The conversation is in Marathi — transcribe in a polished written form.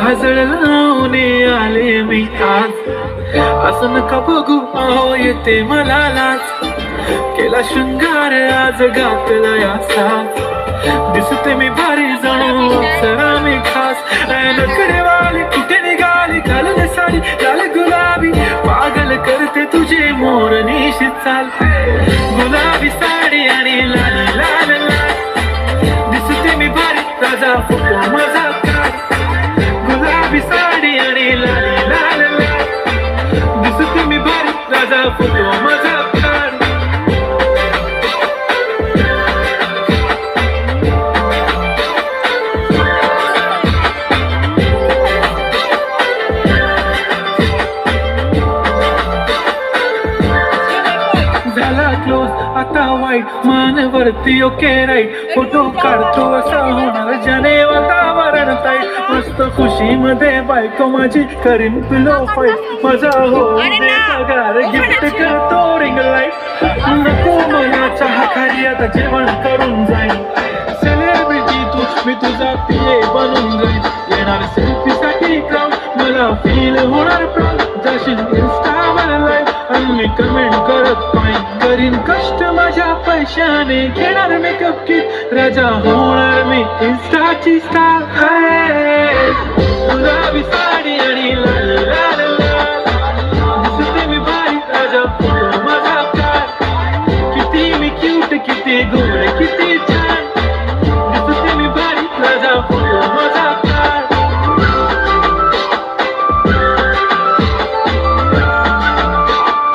काजळ लावून आले मी आज, असं नका बघू अहो येते मला लाज, केला शृंगार आज घातला या साज, दिसते मी भारी जणू अप्सरा मी खास, नकडे वाली कुठे निघाली घालून साडी लाल गुलाबी, पागल करते तुझे मोर निशी चाल, गुलाबी साडी आणि लाल लाल लाल, दिसते मी भारी राजा फोटो माझा काढ, गुलाबी साडी आणि लाल लाल लाल, दिसते मी भारी राजा फोटो माझा काढ. झाला क्लोज आता वाईट मानवरती ओके राईट, फोटो काढतो असा होणार ज्याने वातावरण ताईट, मस्त खुशी मध्ये बायको माझी करीन पिलो फाईट, मजा हो दे पगार गिफ्ट करतो रिंग लाईट, नको मला चहा खाली आता जेवण करून जाईन, सेलिब्रिटी तू मी तुझा पिये बनून जाईन, येणार सेल्फी साठी क्राऊड मला फील होणार प्राऊड, जाशील इंस्टावर लाईव्ह आणि मी कमेंट करत पाहिन, करीन कष्ट माझ्या पैशाने घेणार मेकअप किट, राजा होणार मी इंस्टाची स्टार, गुलाबी साडी आणि लाल